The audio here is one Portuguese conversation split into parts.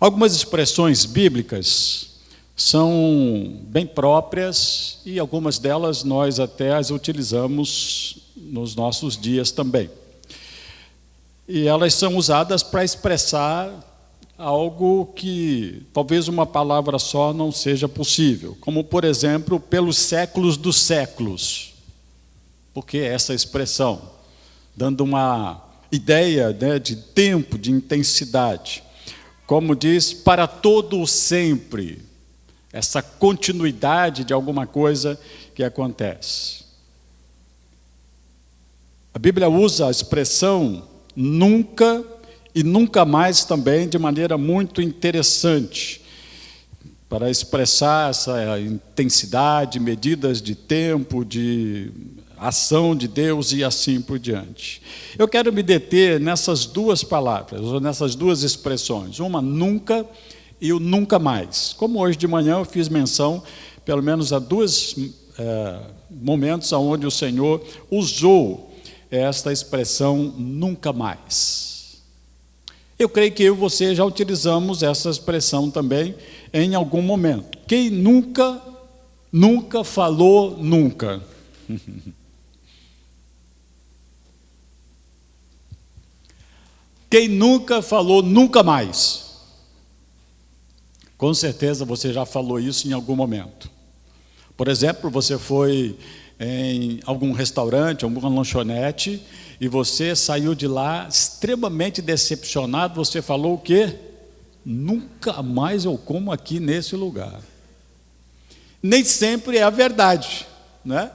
Algumas expressões bíblicas são bem próprias e algumas delas nós até as utilizamos nos nossos dias também. E elas são usadas para expressar algo que talvez uma palavra só não seja possível, como, por exemplo, pelos séculos dos séculos. Por que essa expressão? Dando uma ideia, né, de tempo, de intensidade. Como diz, para todo o sempre, essa continuidade de alguma coisa que acontece. A Bíblia usa a expressão nunca e nunca mais também de maneira muito interessante, para expressar essa intensidade, medidas de tempo, de ação de Deus e assim por diante. Eu quero me deter nessas duas palavras, ou nessas duas expressões, uma nunca e o nunca mais. Como hoje de manhã eu fiz menção, pelo menos a dois momentos onde o Senhor usou esta expressão nunca mais. Eu creio que eu e você já utilizamos essa expressão também em algum momento. Quem nunca falou nunca? Quem nunca falou nunca mais? Com certeza você já falou isso em algum momento. Por exemplo, você foi em algum restaurante, alguma lanchonete, e você saiu de lá extremamente decepcionado, você falou o quê? Nunca mais eu como aqui nesse lugar. Nem sempre é a verdade, né?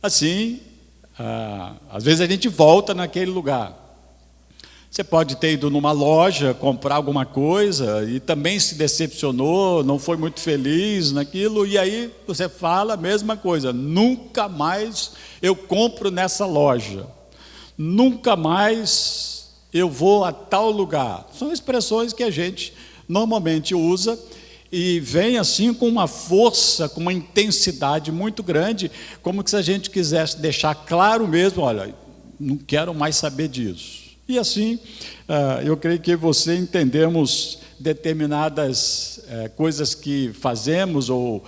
Assim, às vezes a gente volta naquele lugar. Você pode ter ido numa loja comprar alguma coisa e também se decepcionou, não foi muito feliz naquilo, e aí você fala a mesma coisa, nunca mais eu compro nessa loja, nunca mais eu vou a tal lugar. São expressões que a gente normalmente usa e vem assim com uma força, com uma intensidade muito grande, como se a gente quisesse deixar claro mesmo, olha, não quero mais saber disso. E assim, eu creio que você entendemos determinadas coisas que fazemos ou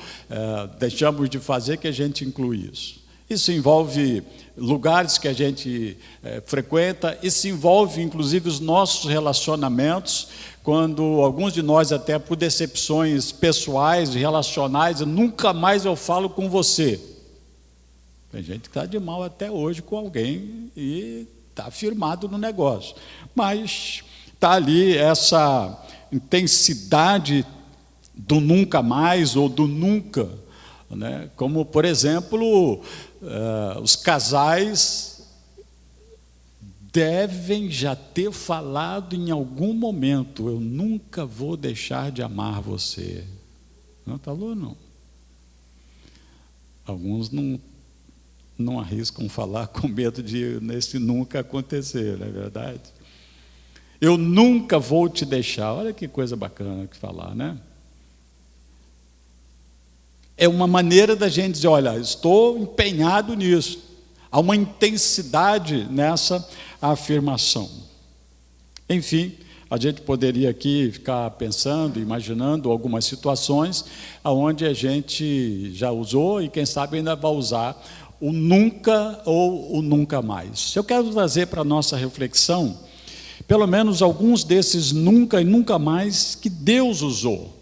deixamos de fazer, que a gente inclui isso. Isso envolve lugares que a gente frequenta, isso envolve inclusive os nossos relacionamentos, quando alguns de nós até por decepções pessoais, relacionais, nunca mais eu falo com você. Tem gente que está de mal até hoje com alguém e está firmado no negócio, mas está ali essa intensidade do nunca mais ou do nunca, né? Como, por exemplo, os casais devem já ter falado em algum momento, eu nunca vou deixar de amar você. Não falou, não? Alguns não arriscam falar com medo de nesse nunca acontecer, não é verdade? Eu nunca vou te deixar. Olha que coisa bacana que falar, né? É uma maneira da gente dizer, olha, estou empenhado nisso. Há uma intensidade nessa afirmação. Enfim, a gente poderia aqui ficar pensando, imaginando algumas situações onde a gente já usou e quem sabe ainda vai usar o nunca ou o nunca mais. Eu quero trazer para a nossa reflexão, pelo menos alguns desses nunca e nunca mais que Deus usou,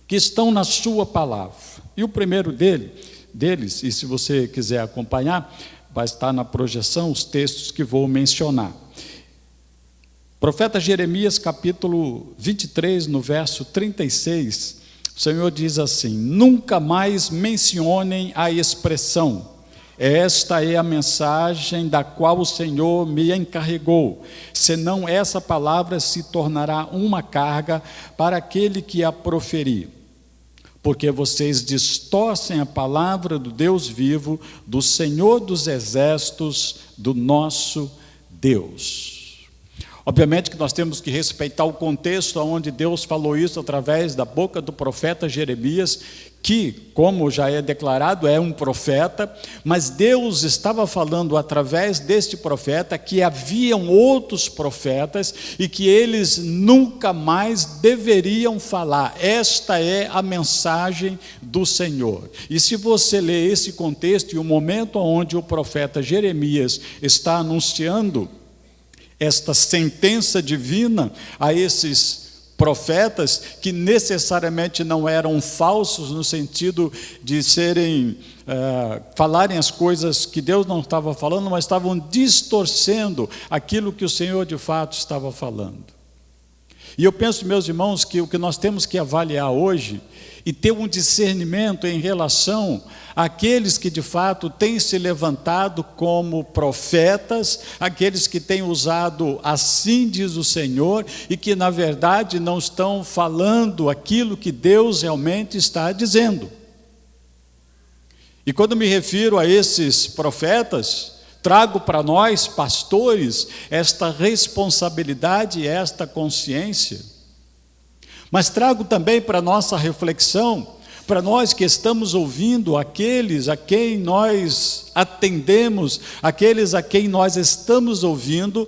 que estão na sua palavra. E o primeiro deles, e se você quiser acompanhar, vai estar na projeção os textos que vou mencionar. Profeta Jeremias, capítulo 23, no verso 36, o Senhor diz assim, nunca mais mencionem a expressão, esta é a mensagem da qual o Senhor me encarregou, senão essa palavra se tornará uma carga para aquele que a proferir. Porque vocês distorcem a palavra do Deus vivo, do Senhor dos exércitos, do nosso Deus. Obviamente que nós temos que respeitar o contexto onde Deus falou isso através da boca do profeta Jeremias, que, como já é declarado, é um profeta, mas Deus estava falando através deste profeta que haviam outros profetas e que eles nunca mais deveriam falar. Esta é a mensagem do Senhor. E se você ler esse contexto e o momento onde o profeta Jeremias está anunciando esta sentença divina a esses profetas, que necessariamente não eram falsos no sentido de serem, falarem as coisas que Deus não estava falando, mas estavam distorcendo aquilo que o Senhor de fato estava falando. E eu penso, meus irmãos, que o que nós temos que avaliar hoje e ter um discernimento em relação àqueles que de fato têm se levantado como profetas, aqueles que têm usado assim diz o Senhor e que na verdade não estão falando aquilo que Deus realmente está dizendo. E quando me refiro a esses profetas, trago para nós, pastores, esta responsabilidade e esta consciência. Mas trago também para nossa reflexão, para nós que estamos ouvindo, aqueles a quem nós atendemos, aqueles a quem nós estamos ouvindo,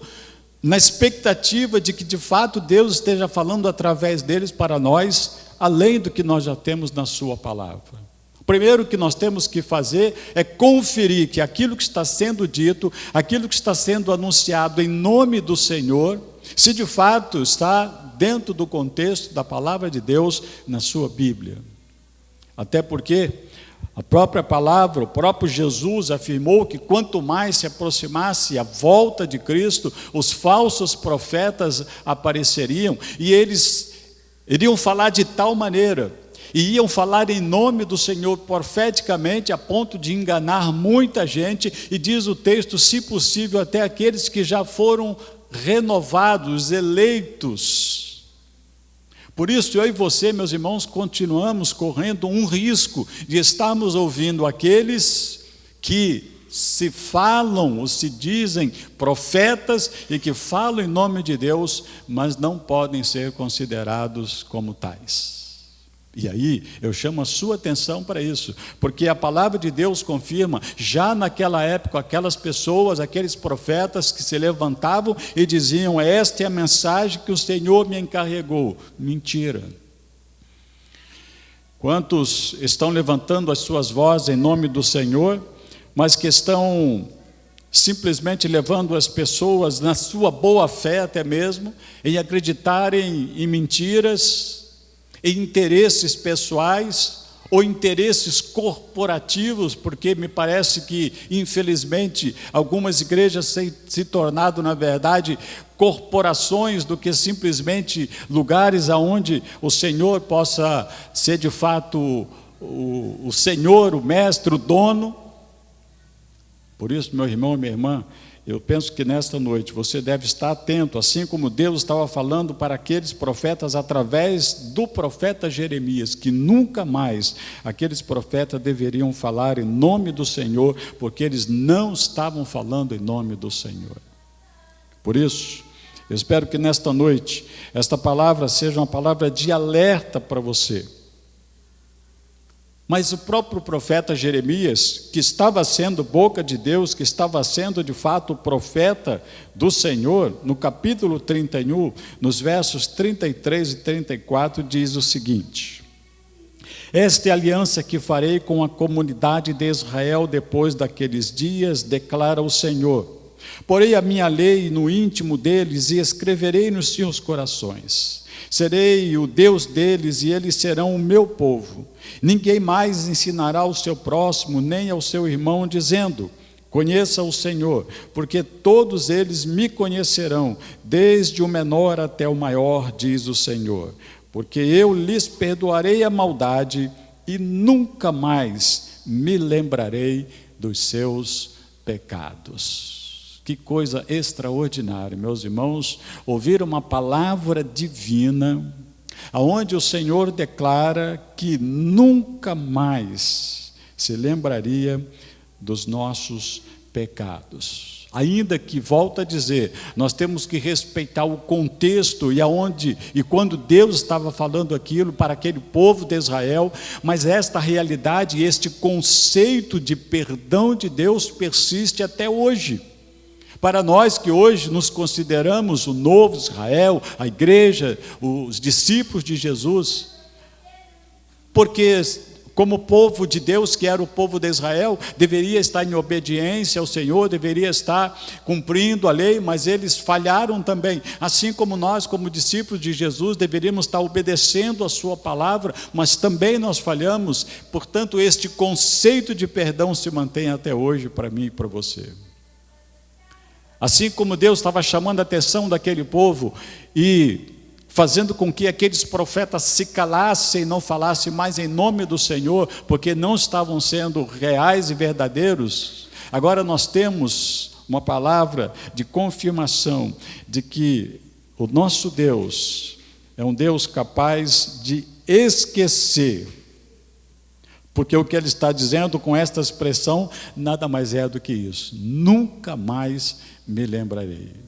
na expectativa de que de fato Deus esteja falando através deles para nós, além do que nós já temos na sua palavra. O primeiro que nós temos que fazer é conferir que aquilo que está sendo dito, aquilo que está sendo anunciado em nome do Senhor, se de fato está dentro do contexto da palavra de Deus na sua Bíblia. Até porque a própria palavra, o próprio Jesus afirmou que quanto mais se aproximasse a volta de Cristo, os falsos profetas apareceriam e eles iriam falar de tal maneira, e iam falar em nome do Senhor profeticamente a ponto de enganar muita gente, e diz o texto, se possível, até aqueles que já foram renovados, eleitos. Por isso, eu e você, meus irmãos, continuamos correndo um risco de estarmos ouvindo aqueles que se falam ou se dizem profetas e que falam em nome de Deus, mas não podem ser considerados como tais. E aí, eu chamo a sua atenção para isso, porque a palavra de Deus confirma, já naquela época, aquelas pessoas, aqueles profetas que se levantavam e diziam, esta é a mensagem que o Senhor me encarregou. Mentira. Quantos estão levantando as suas vozes em nome do Senhor, mas que estão simplesmente levando as pessoas, na sua boa fé até mesmo, em acreditarem em mentiras, em interesses pessoais ou interesses corporativos, porque me parece que, infelizmente, algumas igrejas têm se tornado, na verdade, corporações do que simplesmente lugares aonde o Senhor possa ser de fato o Senhor, o mestre, o dono. Por isso, meu irmão e minha irmã, eu penso que nesta noite você deve estar atento, assim como Deus estava falando para aqueles profetas através do profeta Jeremias, que nunca mais aqueles profetas deveriam falar em nome do Senhor, porque eles não estavam falando em nome do Senhor. Por isso, eu espero que nesta noite, esta palavra seja uma palavra de alerta para você. Mas o próprio profeta Jeremias, que estava sendo boca de Deus, que estava sendo de fato o profeta do Senhor, no capítulo 31, nos versos 33 e 34, diz o seguinte: esta é a aliança que farei com a comunidade de Israel depois daqueles dias, declara o Senhor. Porei a minha lei no íntimo deles e escreverei nos seus corações. Serei o Deus deles e eles serão o meu povo. Ninguém mais ensinará ao seu próximo, nem ao seu irmão, dizendo, conheça o Senhor, porque todos eles me conhecerão, desde o menor até o maior, diz o Senhor. Porque eu lhes perdoarei a maldade e nunca mais me lembrarei dos seus pecados. Que coisa extraordinária, meus irmãos, ouvir uma palavra divina, aonde o Senhor declara que nunca mais se lembraria dos nossos pecados. Ainda que, volto a dizer, nós temos que respeitar o contexto e quando Deus estava falando aquilo para aquele povo de Israel, mas esta realidade, este conceito de perdão de Deus persiste até hoje. Para nós que hoje nos consideramos o novo Israel, a igreja, os discípulos de Jesus, porque como povo de Deus, que era o povo de Israel, deveria estar em obediência ao Senhor, deveria estar cumprindo a lei, mas eles falharam também. Assim como nós, como discípulos de Jesus, deveríamos estar obedecendo a sua palavra, mas também nós falhamos. Portanto, este conceito de perdão se mantém até hoje para mim e para você. Assim como Deus estava chamando a atenção daquele povo e fazendo com que aqueles profetas se calassem e não falassem mais em nome do Senhor, porque não estavam sendo reais e verdadeiros, agora nós temos uma palavra de confirmação de que o nosso Deus é um Deus capaz de esquecer, porque o que ele está dizendo com esta expressão nada mais é do que isso: nunca mais me lembrarei.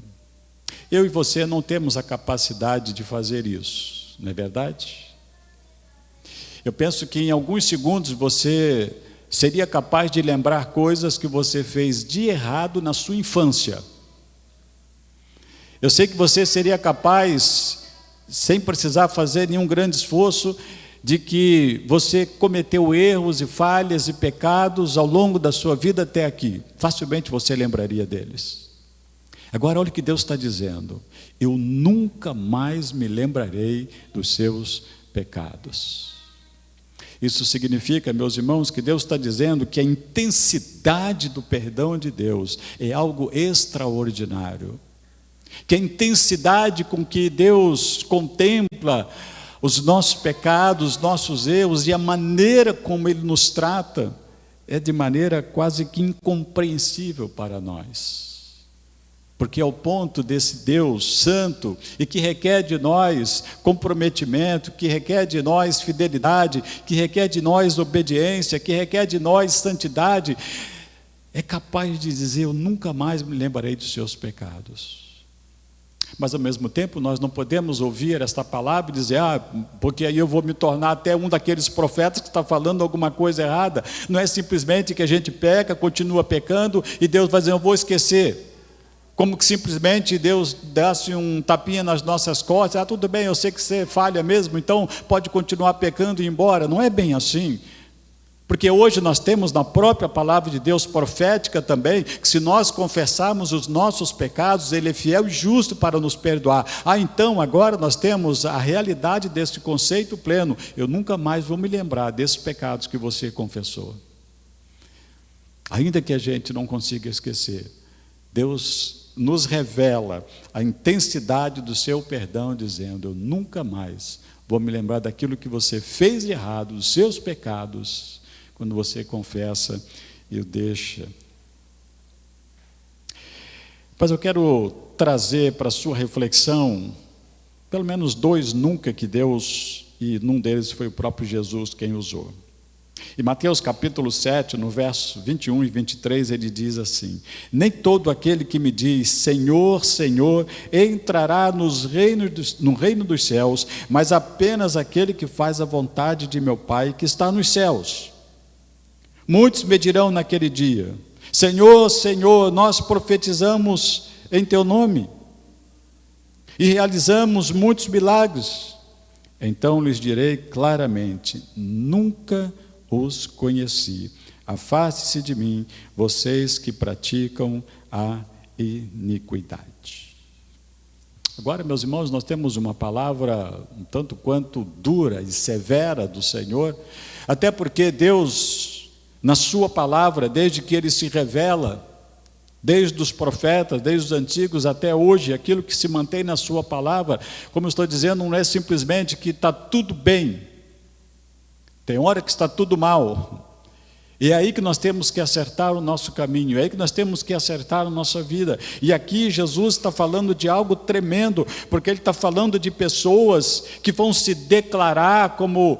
Eu e você não temos a capacidade de fazer isso, não é verdade? Eu penso que em alguns segundos você seria capaz de lembrar coisas que você fez de errado na sua infância. Eu sei que você seria capaz, sem precisar fazer nenhum grande esforço, de que você cometeu erros e falhas e pecados ao longo da sua vida até aqui. Facilmente você lembraria deles. Agora olha o que Deus está dizendo: eu nunca mais me lembrarei dos seus pecados. Isso significa, meus irmãos, que Deus está dizendo que a intensidade do perdão de Deus é algo extraordinário, que a intensidade com que Deus contempla os nossos pecados, nossos erros, e a maneira como Ele nos trata é de maneira quase que incompreensível para nós. Porque ao ponto desse Deus santo, e que requer de nós comprometimento, que requer de nós fidelidade, que requer de nós obediência, que requer de nós santidade, é capaz de dizer: eu nunca mais me lembrarei dos seus pecados. Mas ao mesmo tempo nós não podemos ouvir esta palavra e dizer: porque aí eu vou me tornar até um daqueles profetas que está falando alguma coisa errada. Não é simplesmente que a gente peca, continua pecando e Deus vai dizer: eu vou esquecer. Como que simplesmente Deus desse um tapinha nas nossas costas: tudo bem, eu sei que você falha mesmo, então pode continuar pecando e ir embora. Não é bem assim. Porque hoje nós temos na própria palavra de Deus profética também, que se nós confessarmos os nossos pecados, Ele é fiel e justo para nos perdoar. Então agora nós temos a realidade desse conceito pleno: eu nunca mais vou me lembrar desses pecados que você confessou. Ainda que a gente não consiga esquecer, Deus nos revela a intensidade do seu perdão, dizendo: eu nunca mais vou me lembrar daquilo que você fez de errado, dos seus pecados, quando você confessa e o deixa. Mas eu quero trazer para a sua reflexão pelo menos 2 nunca que Deus, e num deles foi o próprio Jesus quem usou. Em Mateus capítulo 7, no verso 21 e 23, ele diz assim: nem todo aquele que me diz Senhor, Senhor, entrará no reino dos céus, mas apenas aquele que faz a vontade de meu Pai que está nos céus. Muitos me dirão naquele dia: Senhor, Senhor, nós profetizamos em teu nome e realizamos muitos milagres. Então lhes direi claramente: nunca os conheci. Afaste-se de mim, vocês que praticam a iniquidade. Agora, meus irmãos, nós temos uma palavra um tanto quanto dura e severa do Senhor, até porque Deus, na sua palavra, desde que Ele se revela, desde os profetas, desde os antigos até hoje, aquilo que se mantém na sua palavra, como eu estou dizendo, não é simplesmente que está tudo bem. Tem hora que está tudo mal. E é aí que nós temos que acertar o nosso caminho, é aí que nós temos que acertar a nossa vida. E aqui Jesus está falando de algo tremendo, porque Ele está falando de pessoas que vão se declarar como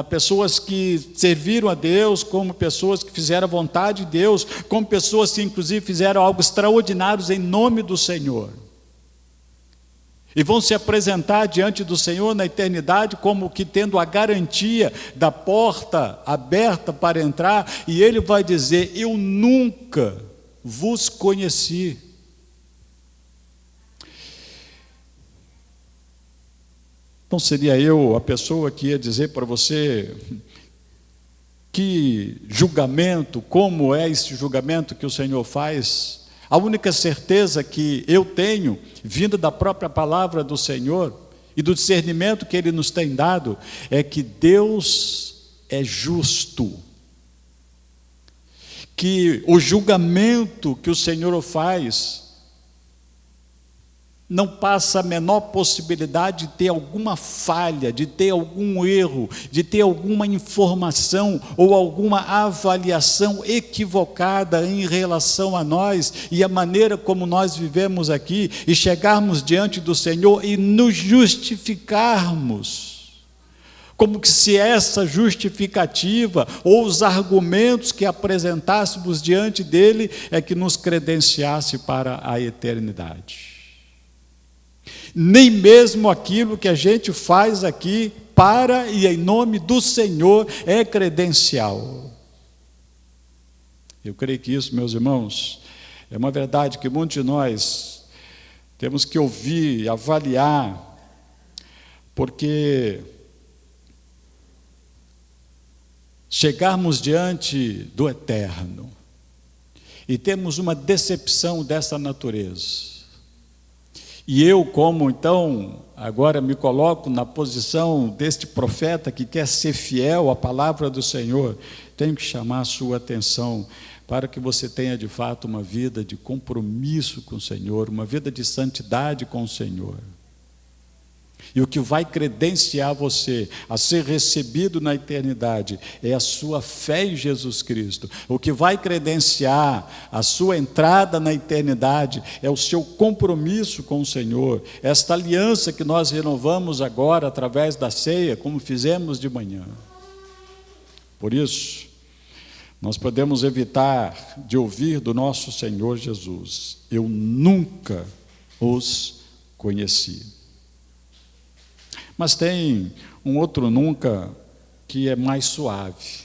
pessoas que serviram a Deus, como pessoas que fizeram a vontade de Deus, como pessoas que inclusive fizeram algo extraordinário em nome do Senhor. E vão se apresentar diante do Senhor na eternidade como que tendo a garantia da porta aberta para entrar, e Ele vai dizer: eu nunca vos conheci. Então seria eu a pessoa que ia dizer para você que julgamento, como é esse julgamento que o Senhor faz? A única certeza que eu tenho, vinda da própria palavra do Senhor e do discernimento que Ele nos tem dado, é que Deus é justo. Que o julgamento que o Senhor faz não passa a menor possibilidade de ter alguma falha, de ter algum erro, de ter alguma informação ou alguma avaliação equivocada em relação a nós e a maneira como nós vivemos aqui, e chegarmos diante do Senhor e nos justificarmos, como que se essa justificativa ou os argumentos que apresentássemos diante dele é que nos credenciasse para a eternidade. Nem mesmo aquilo que a gente faz aqui para e em nome do Senhor é credencial. Eu creio que isso, meus irmãos, é uma verdade que muitos de nós temos que ouvir, avaliar, porque chegarmos diante do Eterno e temos uma decepção dessa natureza, e eu, como então, agora me coloco na posição deste profeta que quer ser fiel à palavra do Senhor, tenho que chamar a sua atenção para que você tenha de fato uma vida de compromisso com o Senhor, uma vida de santidade com o Senhor. E o que vai credenciar você a ser recebido na eternidade é a sua fé em Jesus Cristo. O que vai credenciar a sua entrada na eternidade é o seu compromisso com o Senhor. Esta aliança que nós renovamos agora através da ceia, como fizemos de manhã. Por isso, nós podemos evitar de ouvir do nosso Senhor Jesus: eu nunca os conheci. Mas tem um outro nunca que é mais suave.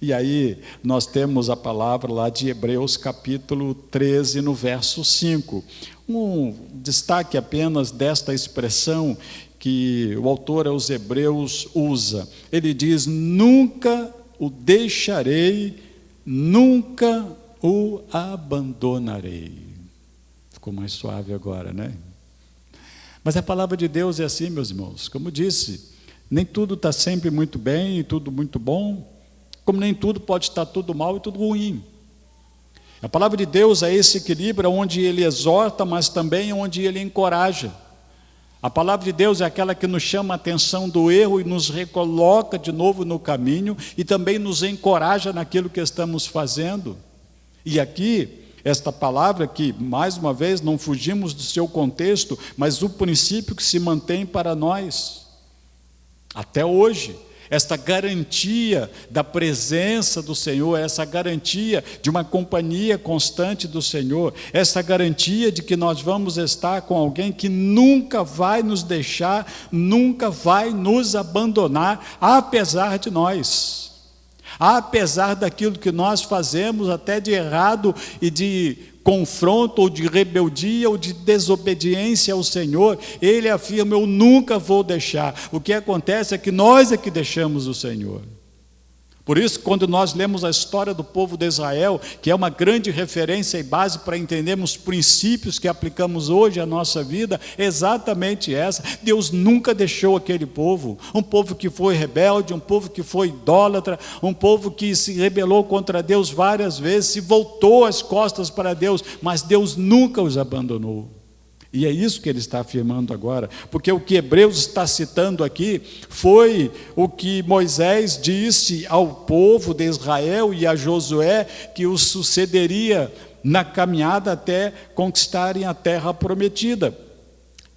E aí nós temos a palavra lá de Hebreus capítulo 13, no verso 5. Um destaque apenas desta expressão que o autor aos Hebreus usa. Ele diz: nunca o deixarei, nunca o abandonarei. Ficou mais suave agora, né? Mas a palavra de Deus é assim, meus irmãos. Como disse, nem tudo está sempre muito bem e tudo muito bom, como nem tudo pode estar tudo mal e tudo ruim. A palavra de Deus é esse equilíbrio onde Ele exorta, mas também onde Ele encoraja. A palavra de Deus é aquela que nos chama a atenção do erro e nos recoloca de novo no caminho e também nos encoraja naquilo que estamos fazendo. E aqui, esta palavra que, mais uma vez, não fugimos do seu contexto, mas o princípio que se mantém para nós, até hoje, esta garantia da presença do Senhor, essa garantia de uma companhia constante do Senhor, essa garantia de que nós vamos estar com alguém que nunca vai nos deixar, nunca vai nos abandonar, apesar de nós. Apesar daquilo que nós fazemos até de errado e de confronto ou de rebeldia ou de desobediência ao Senhor, Ele afirma: eu nunca vou deixar. O que acontece é que nós é que deixamos o Senhor. Por isso, quando nós lemos a história do povo de Israel, que é uma grande referência e base para entendermos os princípios que aplicamos hoje à nossa vida, é exatamente essa. Deus nunca deixou aquele povo, um povo que foi rebelde, um povo que foi idólatra, um povo que se rebelou contra Deus várias vezes, se voltou as costas para Deus, mas Deus nunca os abandonou. E é isso que ele está afirmando agora, porque o que Hebreus está citando aqui foi o que Moisés disse ao povo de Israel e a Josué que os sucederia na caminhada até conquistarem a terra prometida,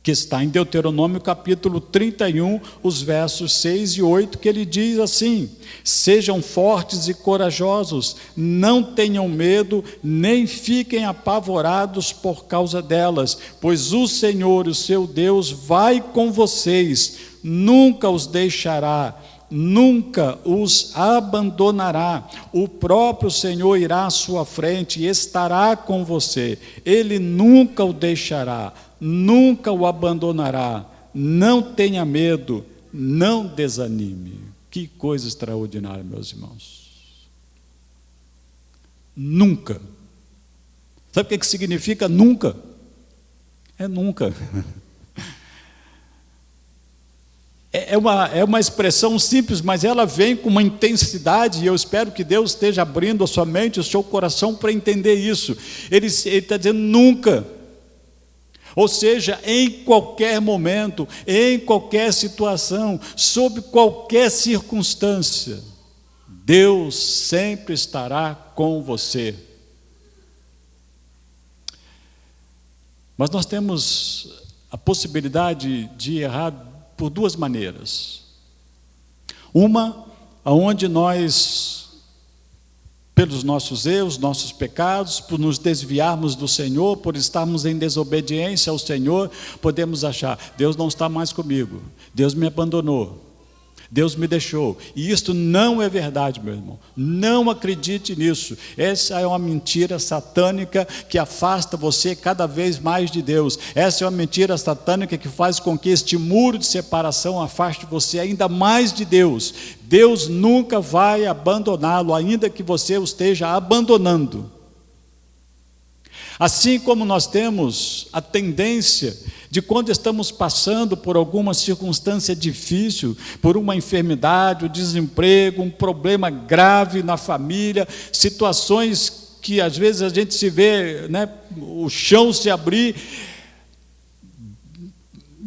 que está em Deuteronômio capítulo 31, os versos 6 e 8, que ele diz assim: sejam fortes e corajosos, não tenham medo, nem fiquem apavorados por causa delas, pois o Senhor, o seu Deus, vai com vocês, nunca os deixará, nunca os abandonará. O próprio Senhor irá à sua frente e estará com você, Ele nunca o deixará, nunca o abandonará. Não tenha medo, não desanime. Que coisa extraordinária, meus irmãos. Nunca. Sabe o que significa nunca? É nunca. É uma expressão simples, mas ela vem com uma intensidade, e eu espero que Deus esteja abrindo a sua mente, o seu coração para entender isso. Ele está dizendo nunca. Ou seja, em qualquer momento, em qualquer situação, sob qualquer circunstância, Deus sempre estará com você. Mas nós temos a possibilidade de errar por duas maneiras. Uma, aonde nós, pelos nossos erros, nossos pecados, por nos desviarmos do Senhor, por estarmos em desobediência ao Senhor, podemos achar: Deus não está mais comigo, Deus me abandonou, Deus me deixou. E isto não é verdade, meu irmão. Não acredite nisso. Essa é uma mentira satânica que afasta você cada vez mais de Deus. Essa é uma mentira satânica que faz com que este muro de separação afaste você ainda mais de Deus. Deus nunca vai abandoná-lo, ainda que você o esteja abandonando. Assim como nós temos a tendência de, quando estamos passando por alguma circunstância difícil, por uma enfermidade, um desemprego, um problema grave na família, situações que às vezes a gente se vê, né, o chão se abrir,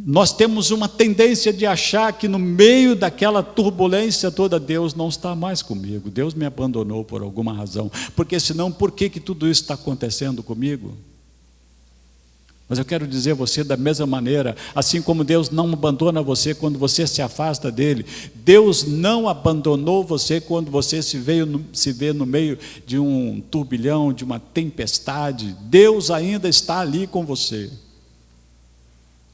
nós temos uma tendência de achar que no meio daquela turbulência toda, Deus não está mais comigo, Deus me abandonou por alguma razão, porque senão por que tudo isso está acontecendo comigo? Mas eu quero dizer a você, da mesma maneira, assim como Deus não abandona você quando você se afasta dele, Deus não abandonou você quando você se vê no meio de um turbilhão, de uma tempestade. Deus ainda está ali com você.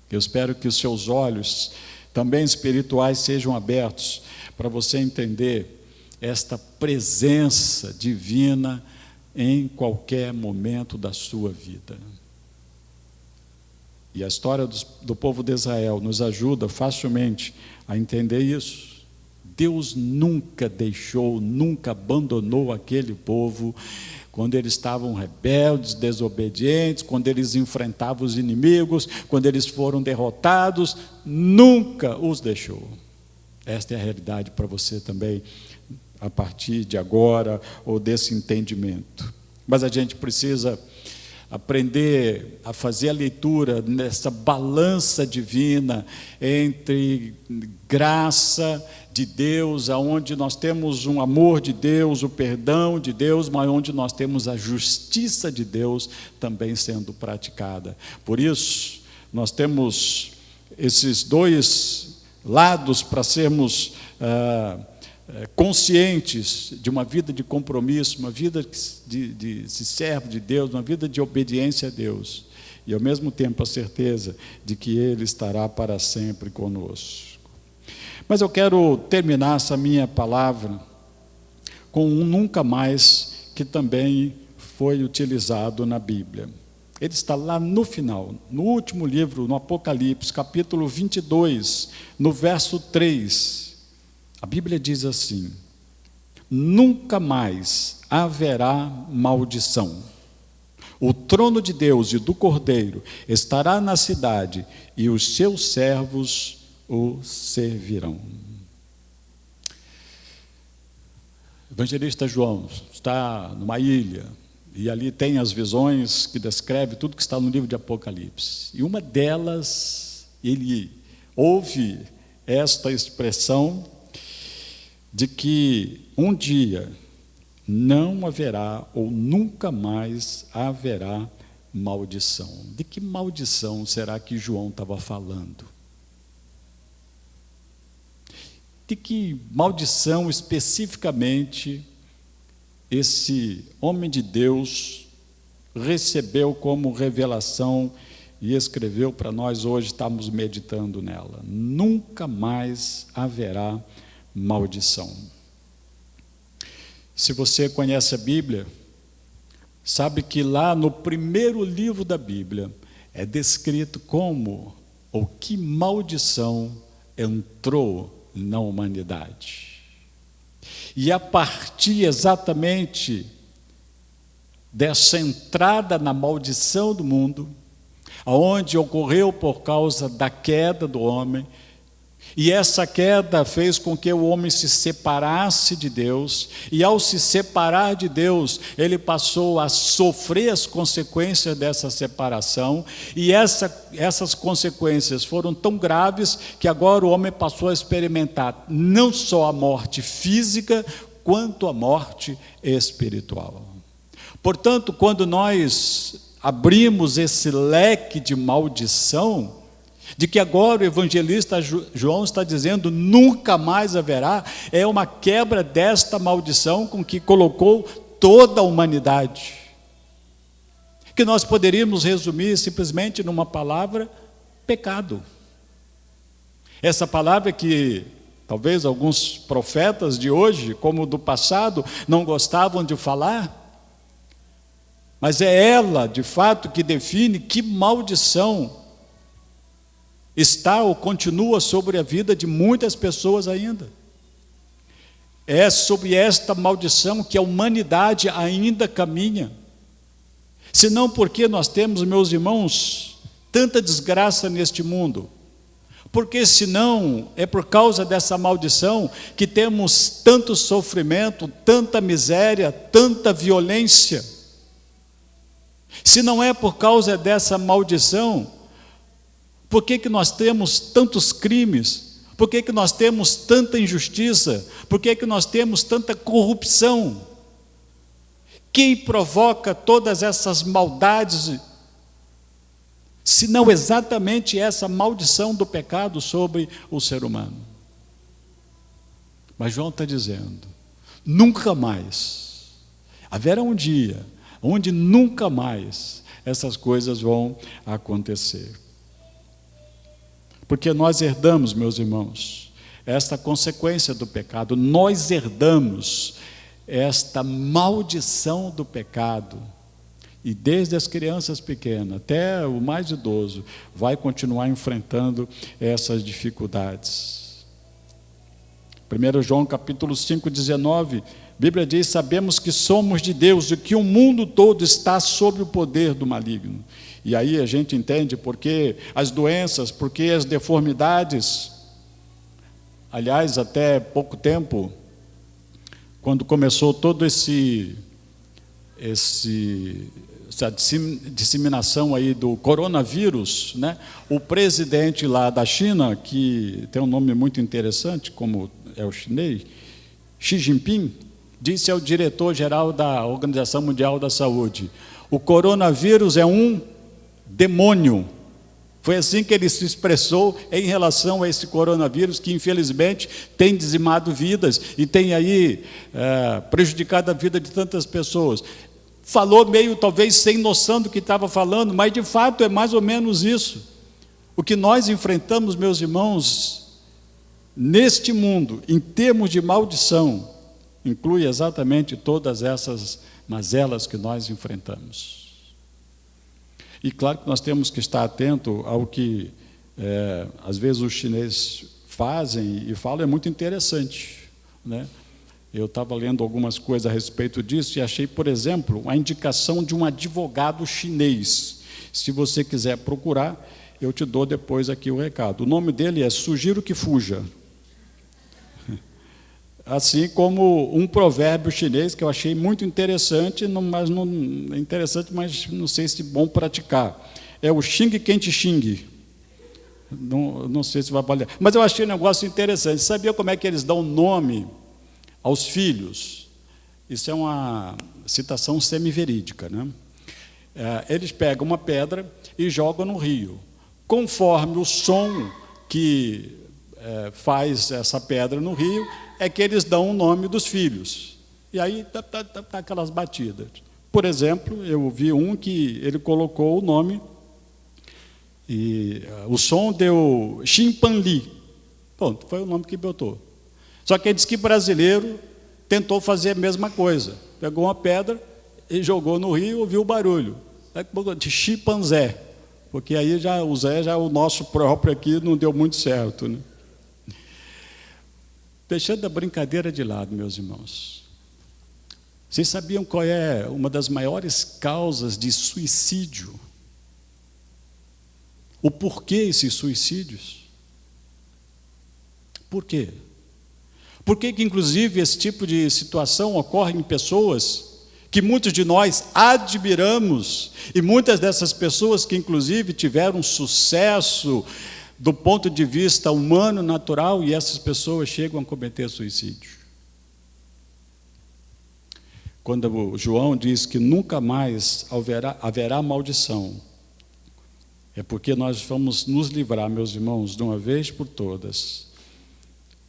Eu espero que os seus olhos, também espirituais, sejam abertos para você entender esta presença divina em qualquer momento da sua vida. E a história do povo de Israel nos ajuda facilmente a entender isso. Deus nunca deixou, nunca abandonou aquele povo quando eles estavam rebeldes, desobedientes, quando eles enfrentavam os inimigos, quando eles foram derrotados, nunca os deixou. Esta é a realidade para você também, a partir de agora, ou desse entendimento. Mas a gente precisa aprender a fazer a leitura nessa balança divina entre graça de Deus, aonde nós temos um amor de Deus, o perdão de Deus, mas onde nós temos a justiça de Deus também sendo praticada. Por isso, nós temos esses dois lados para sermos conscientes de uma vida de compromisso, uma vida de servo de Deus, uma vida de obediência a Deus, e ao mesmo tempo a certeza de que Ele estará para sempre conosco. Mas eu quero terminar essa minha palavra com um nunca mais que também foi utilizado na Bíblia. Ele está lá no final, no último livro, no Apocalipse, capítulo 22, no verso 3. A Bíblia diz assim: nunca mais haverá maldição. O trono de Deus e do Cordeiro estará na cidade, e os seus servos o servirão. O evangelista João está numa ilha, E ali tem as visões que descreve tudo que está no livro de Apocalipse. E uma delas, ele ouve esta expressão de que um dia não haverá ou nunca mais haverá maldição. De que maldição será que João estava falando? De que maldição especificamente esse homem de Deus recebeu como revelação e escreveu para nós hoje estarmos meditando nela? Nunca mais haverá maldição. Se você conhece a Bíblia, sabe que lá no primeiro livro da Bíblia é descrito como ou que maldição entrou na humanidade. E a partir exatamente dessa entrada na maldição do mundo, aonde ocorreu por causa da queda do homem, e essa queda fez com que o homem se separasse de Deus, e ao se separar de Deus, ele passou a sofrer as consequências dessa separação, e essas consequências foram tão graves que agora o homem passou a experimentar não só a morte física, quanto a morte espiritual. Portanto, quando nós abrimos esse leque de maldição, de que agora o evangelista João está dizendo nunca mais haverá, é uma quebra desta maldição com que colocou toda a humanidade, que nós poderíamos resumir simplesmente numa palavra: pecado. Essa palavra que talvez alguns profetas de hoje, como do passado, não gostavam de falar, mas é ela, de fato, que define que maldição está ou continua sobre a vida de muitas pessoas ainda. É sobre esta maldição que a humanidade ainda caminha. Senão porque nós temos, meus irmãos, tanta desgraça neste mundo. Porque senão é por causa dessa maldição que temos tanto sofrimento, tanta miséria, tanta violência. Se não é por causa dessa maldição, por que nós temos tantos crimes? Por que nós temos tanta injustiça? Por que nós temos tanta corrupção? Quem provoca todas essas maldades, se não exatamente essa maldição do pecado sobre o ser humano? Mas João está dizendo, nunca mais haverá um dia onde nunca mais essas coisas vão acontecer. Porque nós herdamos, meus irmãos, esta consequência do pecado, nós herdamos esta maldição do pecado, e desde as crianças pequenas até o mais idoso, vai continuar enfrentando essas dificuldades. 1 João capítulo 5, 19, a Bíblia diz: sabemos que somos de Deus e que o mundo todo está sob o poder do maligno. E aí a gente entende porque as doenças, porque as deformidades. Aliás, até pouco tempo, quando começou todo essa disseminação aí do coronavírus, né? O presidente lá da China, que tem um nome muito interessante, como é o chinês, Xi Jinping, disse ao diretor-geral da Organização Mundial da Saúde: o coronavírus é um demônio. Foi assim que ele se expressou em relação a esse coronavírus, que infelizmente tem dizimado vidas e tem aí prejudicado a vida de tantas pessoas. Falou meio talvez sem noção do que estava falando, mas de fato é mais ou menos isso. O que nós enfrentamos, meus irmãos, neste mundo, em termos de maldição, inclui exatamente todas essas mazelas que nós enfrentamos. E claro que nós temos que estar atento ao que, às vezes, os chineses fazem e falam, é muito interessante, né? Eu estava lendo algumas coisas a respeito disso e achei, por exemplo, a indicação de um advogado chinês. Se você quiser procurar, eu te dou depois aqui o recado. O nome dele é Sugiro que Fuja. Assim como um provérbio chinês que eu achei muito interessante, mas não sei se é bom praticar. É o Xing Kent Xing. Não sei se vai valer. Mas eu achei um negócio interessante. Sabia como é que eles dão nome aos filhos? Isso é uma citação semiverídica, né? Eles pegam uma pedra e jogam no rio. Conforme o som que faz essa pedra no rio, é que eles dão o nome dos filhos. E aí tá aquelas batidas. Por exemplo, eu vi um que ele colocou o nome, e o som deu Chimpanli. Pronto, foi o nome que botou. Só que ele disse que brasileiro tentou fazer a mesma coisa. Pegou uma pedra e jogou no rio e ouviu o barulho. De chimpanzé. Porque aí o Zé já é o nosso próprio aqui, não deu muito certo, né? Deixando a brincadeira de lado, meus irmãos. Vocês sabiam qual é uma das maiores causas de suicídio? O porquê esses suicídios? Por quê? Por que inclusive, esse tipo de situação ocorre em pessoas que muitos de nós admiramos, e muitas dessas pessoas que inclusive tiveram sucesso do ponto de vista humano, natural, e essas pessoas chegam a cometer suicídio? Quando o João diz que nunca mais haverá maldição, é porque nós vamos nos livrar, meus irmãos, de uma vez por todas,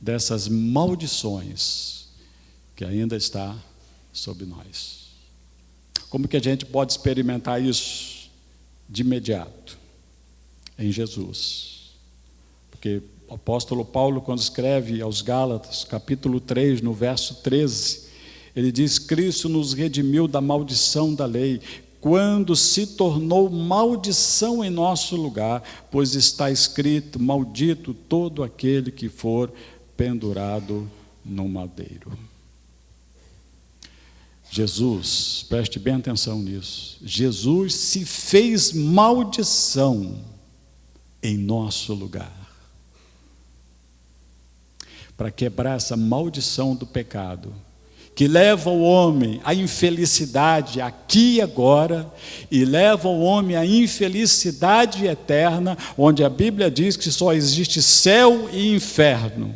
dessas maldições que ainda está sobre nós. Como que a gente pode experimentar isso de imediato? Em Jesus. Porque o apóstolo Paulo, quando escreve aos Gálatas, capítulo 3, no verso 13, ele diz: Cristo nos redimiu da maldição da lei, quando se tornou maldição em nosso lugar, pois está escrito: maldito todo aquele que for pendurado no madeiro. Jesus, preste bem atenção nisso, Jesus se fez maldição em nosso lugar, para quebrar essa maldição do pecado, que leva o homem à infelicidade aqui e agora, e leva o homem à infelicidade eterna, onde a Bíblia diz que só existe céu e inferno.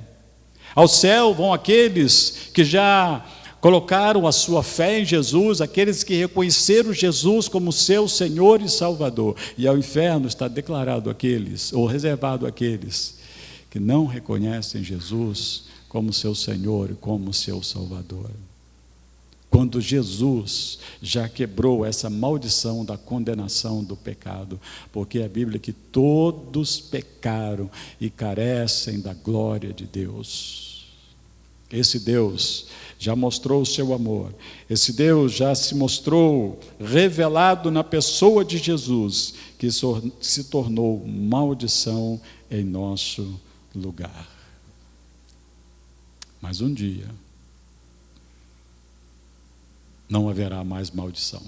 Ao céu vão aqueles que já colocaram a sua fé em Jesus, aqueles que reconheceram Jesus como seu Senhor e Salvador. E ao inferno está declarado aqueles, ou reservado àqueles, que não reconhecem Jesus como seu Senhor e como seu Salvador. Quando Jesus já quebrou essa maldição da condenação do pecado, porque a Bíblia diz que todos pecaram e carecem da glória de Deus. Esse Deus já mostrou o seu amor, esse Deus já se mostrou revelado na pessoa de Jesus, que se tornou maldição em nosso lugar. Mas um dia não haverá mais maldição.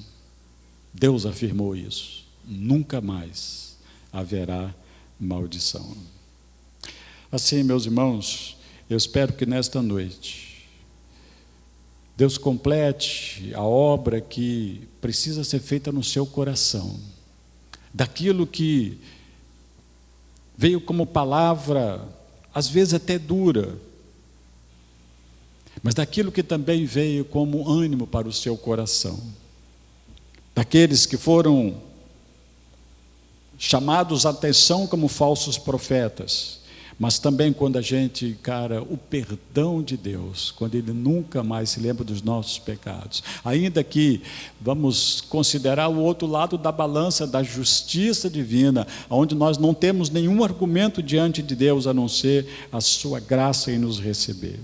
Deus afirmou isso. Nunca mais haverá maldição. Assim, meus irmãos, eu espero que nesta noite Deus complete a obra que precisa ser feita no seu coração, daquilo que veio como palavra, às vezes até dura, mas daquilo que também veio como ânimo para o seu coração, daqueles que foram chamados à atenção como falsos profetas, mas também quando a gente encara o perdão de Deus, quando Ele nunca mais se lembra dos nossos pecados, ainda que vamos considerar o outro lado da balança da justiça divina, onde nós não temos nenhum argumento diante de Deus a não ser a sua graça em nos receber.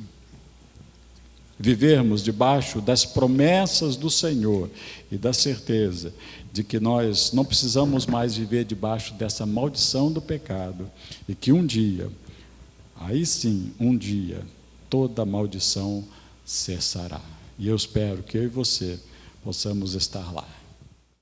Vivermos debaixo das promessas do Senhor e da certeza de que nós não precisamos mais viver debaixo dessa maldição do pecado, e que um dia, aí sim, um dia, toda maldição cessará. E eu espero que eu e você possamos estar lá.